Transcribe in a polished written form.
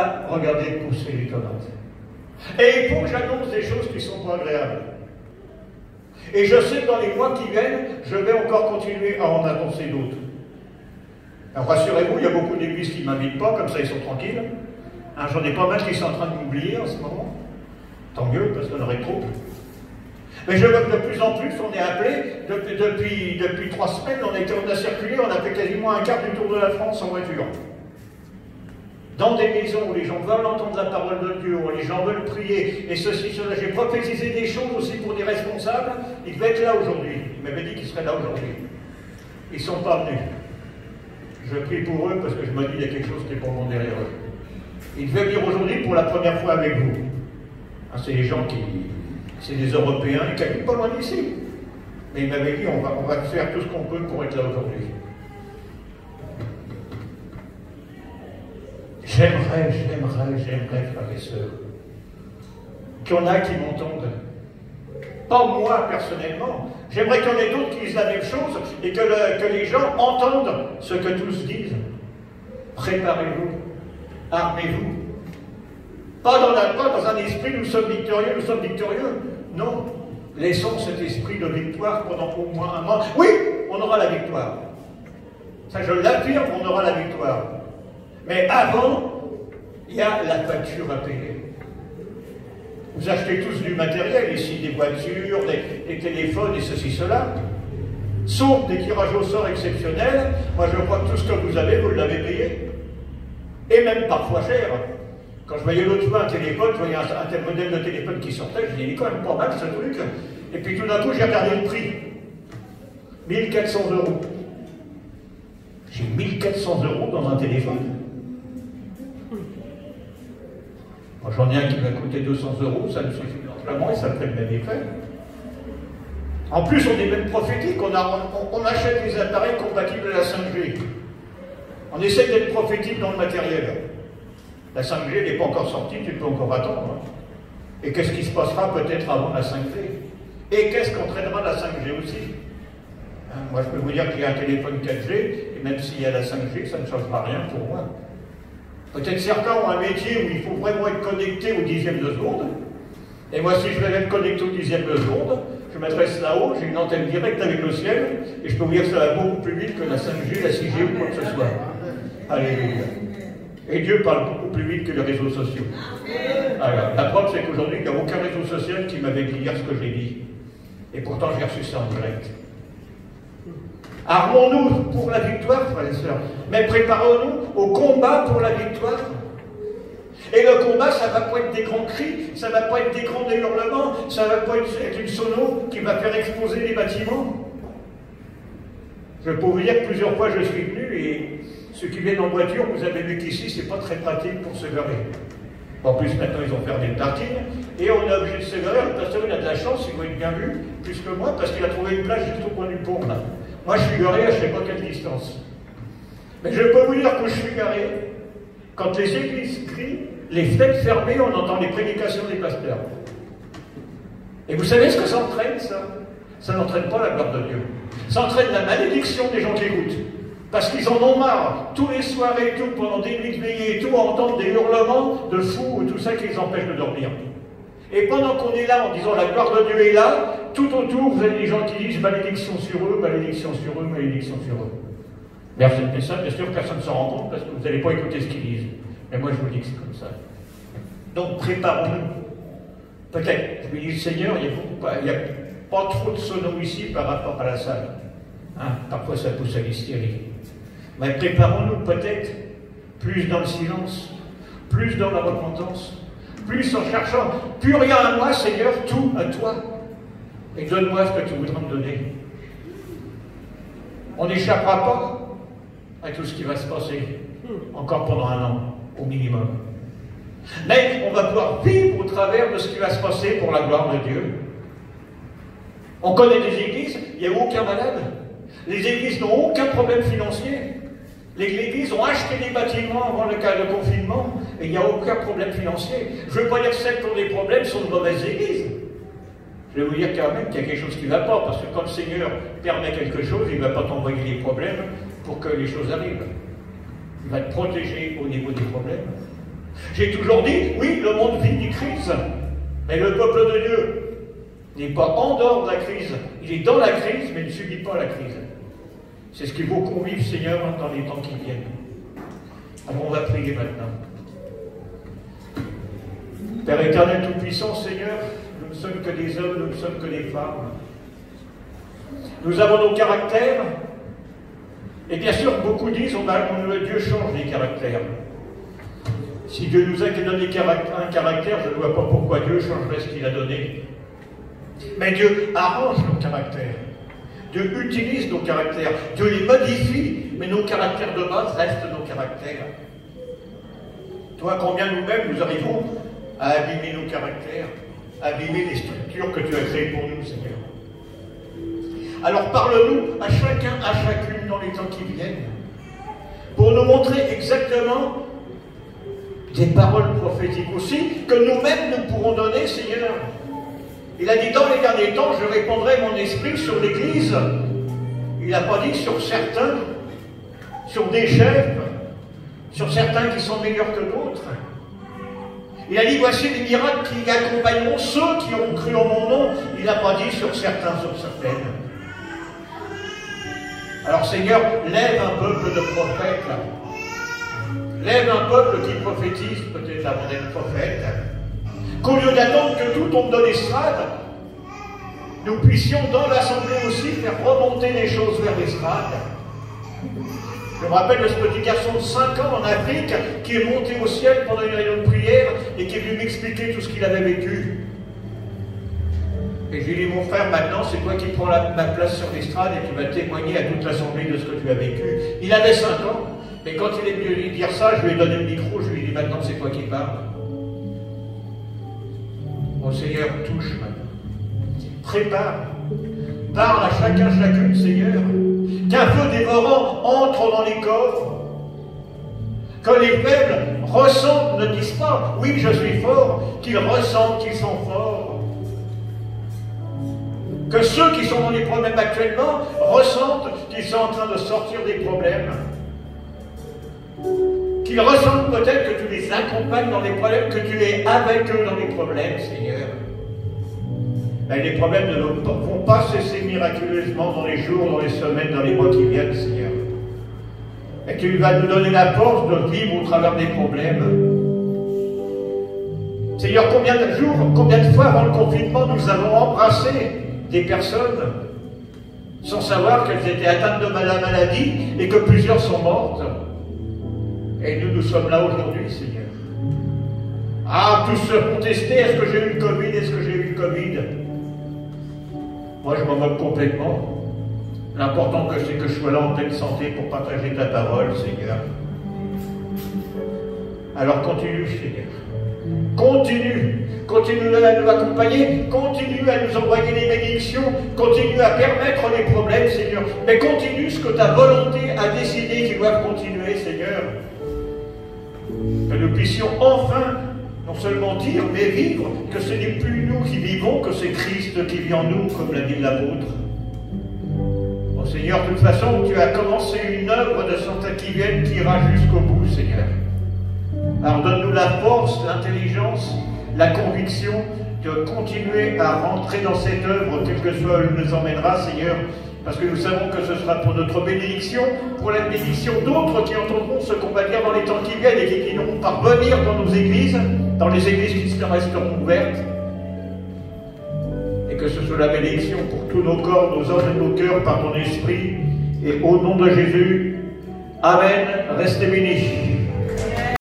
Regardez pousser les tomates. Et il faut que j'annonce des choses qui ne sont pas agréables. Et je sais que dans les mois qui viennent, je vais encore continuer à en annoncer d'autres. Alors rassurez-vous, il y a beaucoup d'églises qui ne m'invitent pas, comme ça ils sont tranquilles. Hein, j'en ai pas mal qui sont en train de m'oublier en ce moment. Tant mieux, parce qu'on aurait trop. Mais je vois que de plus en plus, on est appelé, depuis 3 semaines, on a circulé, on a fait quasiment un quart du tour de la France en voiture. Dans des maisons où les gens veulent entendre la parole de Dieu, où les gens veulent prier, et ceci, cela. J'ai prophétisé des choses aussi pour des responsables. Ils devaient être là aujourd'hui. Ils m'avaient dit qu'ils seraient là aujourd'hui. Ils ne sont pas venus. Je prie pour eux parce que je me dis qu'il y a quelque chose qui est pour moi derrière eux. Ils devaient venir aujourd'hui pour la première fois avec vous. Hein, c'est des gens qui... C'est des Européens, ils ne habitent pas loin d'ici. Mais ils m'avaient dit on va faire tout ce qu'on peut pour être là aujourd'hui. J'aimerais, frères et sœurs, qu'il y en a qui m'entendent. Pas moi, personnellement. J'aimerais qu'il y en ait d'autres qui disent la même chose et que les gens entendent ce que tous disent. Préparez-vous, armez-vous. Pas dans un esprit, nous sommes victorieux. Non. Laissons cet esprit de victoire pendant au moins un mois. Oui, on aura la victoire. Ça, je l'affirme, on aura la victoire. Mais avant, il y a la facture à payer. Vous achetez tous du matériel ici, des voitures, des téléphones et ceci, cela. Sauf des tirages au sort exceptionnels. Moi, je crois que tout ce que vous avez, vous l'avez payé. Et même parfois cher. Quand je voyais l'autre fois un téléphone, je voyais un tel modèle de téléphone qui sortait, je dis, il est quand même pas mal ce truc. Et puis tout d'un coup, j'ai regardé le prix. 1400 €. J'ai 1400 € dans un téléphone. Moi, j'en ai un qui m'a coûté 200 €, ça me suffit largement et ça me fait le même effet. En plus, on est même prophétique, on achète des appareils compatibles à la 5G. On essaie d'être prophétique dans le matériel. La 5G n'est pas encore sortie, tu peux encore attendre. Et qu'est-ce qui se passera peut-être avant la 5G? Et qu'est-ce qu'entraînera la 5G aussi? Hein, moi, je peux vous dire qu'il y a un téléphone 4G, et même s'il y a la 5G, ça ne changera rien pour moi. Peut-être certains ont un métier où il faut vraiment être connecté au dixième de seconde. Et moi, si je vais être connecté au dixième de seconde, je m'adresse là-haut, j'ai une antenne directe avec le ciel, et je peux vous dire que ça va beaucoup plus vite que la 5G, la 6G ou quoi que ce soit. Alléluia. Et Dieu parle beaucoup plus vite que les réseaux sociaux. Alors, la preuve, c'est qu'aujourd'hui, il n'y a aucun réseau social qui m'avait dit hier ce que j'ai dit. Et pourtant, j'ai reçu ça en direct. Armons-nous pour la victoire, frères et sœurs. Mais préparons-nous au combat pour la victoire. Et le combat, ça ne va pas être des grands cris, ça ne va pas être des grands hurlements, ça ne va pas être une sono qui va faire exploser les bâtiments. Je peux vous dire que plusieurs fois, je suis venu et ceux qui viennent en voiture, vous avez vu qu'ici, c'est pas très pratique pour se garer. En plus, maintenant, ils ont fermé le parking, et on est obligé de se garer. Le pasteur, il a de la chance, il va être bien vu, plus que moi, parce qu'il a trouvé une place juste au coin du pont, là. Moi, je suis garé à je ne sais pas quelle distance. Mais je peux vous dire que je suis garé. Quand les églises crient, les fenêtres fermées, on entend les prédications des pasteurs. Et vous savez ce que ça entraîne, ça? Ça n'entraîne pas la gloire de Dieu. Ça entraîne la malédiction des gens qui écoutent. Parce qu'ils en ont marre, tous les soirs et tout, pendant des nuits de veillée et tout, à entendre des hurlements de fous et tout ça qui les empêche de dormir. Et pendant qu'on est là en disant la gloire de Dieu est là, tout autour, vous avez des gens qui disent malédiction sur eux, malédiction sur eux, malédiction sur eux. Mais ça, bien sûr, personne ne s'en rend compte parce que vous n'allez pas écouter ce qu'ils disent. Mais moi, je vous dis que c'est comme ça. Donc, préparons-nous. Peut-être, je me dis, Seigneur, il n'y a pas trop de sonos ici par rapport à la salle. Hein, parfois, ça pousse à l'hystérie. Mais préparons-nous peut-être plus dans le silence, plus dans la repentance, plus en cherchant, plus rien à moi, Seigneur, tout à toi. Et donne-moi ce que tu voudras me donner. On n'échappera pas à tout ce qui va se passer, encore pendant un an, au minimum. Mais on va pouvoir vivre au travers de ce qui va se passer pour la gloire de Dieu. On connaît des églises, il n'y a aucun malade. Les églises n'ont aucun problème financier. Les églises ont acheté des bâtiments avant le cas de confinement et il n'y a aucun problème financier. Je ne veux pas dire que celles qui ont des problèmes sont de mauvaises églises. Je vais vous dire quand même qu'il y a quelque chose qui ne va pas, parce que quand le Seigneur permet quelque chose, il ne va pas t'envoyer des problèmes pour que les choses arrivent. Il va te protéger au niveau des problèmes. J'ai toujours dit, oui, le monde vit des crises, mais le peuple de Dieu n'est pas en dehors de la crise. Il est dans la crise, mais il ne subit pas la crise. C'est ce qu'il faut qu'on vive, Seigneur, dans les temps qui viennent. Alors on va prier maintenant. Père éternel tout-puissant, Seigneur, nous ne sommes que des hommes, nous ne sommes que des femmes. Nous avons nos caractères, et bien sûr, beaucoup disent, Dieu change les caractères. Si Dieu nous a donné un caractère, je ne vois pas pourquoi Dieu changerait ce qu'il a donné. Mais Dieu arrange nos caractères. Dieu utilise nos caractères. Dieu les modifie, mais nos caractères de base restent nos caractères. Toi, combien nous-mêmes nous arrivons à abîmer nos caractères, à abîmer les structures que tu as créées pour nous, Seigneur. Alors parle-nous à chacun, à chacune dans les temps qui viennent, pour nous montrer exactement des paroles prophétiques aussi, que nous-mêmes nous pourrons donner, Seigneur. Il a dit, dans les derniers temps, je répandrai mon esprit sur l'Église. Il n'a pas dit sur certains, sur des chefs, sur certains qui sont meilleurs que d'autres. Il a dit, voici les miracles qui accompagneront ceux qui ont cru en mon nom. Il n'a pas dit sur certains, sur certaines. Alors Seigneur, lève un peuple de prophètes. Lève un peuple qui prophétise, peut-être avant d'être prophète. Qu'au lieu d'attendre que tout tombe dans l'estrade, nous puissions dans l'assemblée aussi faire remonter les choses vers l'estrade. Je me rappelle de ce petit garçon de 5 ans en Afrique qui est monté au ciel pendant une réunion de prière et qui est venu m'expliquer tout ce qu'il avait vécu. Et je lui ai dit, mon frère, maintenant c'est toi qui prends ma place sur l'estrade et tu vas témoigner à toute l'assemblée de ce que tu as vécu. Il avait 5 ans, mais quand il est venu lui dire ça, je lui ai donné le micro, je lui ai dit, maintenant c'est toi qui parles. Mon Seigneur, touche maintenant. Prépare. Parle à chacun, chacune, Seigneur. Qu'un feu dévorant entre dans les coffres. Que les faibles ressentent, ne disent pas, oui, je suis fort, qu'ils ressentent qu'ils sont forts. Que ceux qui sont dans les problèmes actuellement ressentent qu'ils sont en train de sortir des problèmes. Qu'ils ressentent peut-être que tu les accompagnes dans les problèmes, que tu es avec eux dans les problèmes, Seigneur. Mais les problèmes ne vont pas cesser miraculeusement dans les jours, dans les semaines, dans les mois qui viennent, Seigneur. Et tu vas nous donner la force de vivre au travers des problèmes. Seigneur, combien de jours, combien de fois avant le confinement nous avons embrassé des personnes sans savoir qu'elles étaient atteintes de la maladie et que plusieurs sont mortes. Et nous sommes là aujourd'hui, Seigneur. Ah, tous se font tester, est-ce que j'ai eu le Covid, est-ce que j'ai eu le Covid? Moi, je m'en moque complètement. L'important c'est que je sois là en pleine santé pour partager ta parole, Seigneur. Alors continue, Seigneur. Continue à nous accompagner, continue à nous envoyer des bénédictions, continue à permettre les problèmes, Seigneur. Mais continue ce que ta volonté a décidé qu'il doit continuer, Seigneur. Que nous puissions enfin, non seulement dire, mais vivre, que ce n'est plus nous qui vivons, que c'est Christ qui vit en nous, comme l'a dit l'apôtre. Oh Seigneur, de toute façon, tu as commencé une œuvre de santé qui vienne, qui ira jusqu'au bout, Seigneur. Alors donne-nous la force, l'intelligence, la conviction de continuer à rentrer dans cette œuvre, quelle que soit où elle nous emmènera, Seigneur, parce que nous savons que ce sera pour notre bénédiction, pour la bénédiction d'autres qui entendront ce qu'on va dire dans les temps qui viennent et qui finiront par venir dans nos églises, dans les églises qui resteront ouvertes. Et que ce soit la bénédiction pour tous nos corps, nos âmes et nos cœurs par ton esprit. Et au nom de Jésus, Amen. Restez bénis.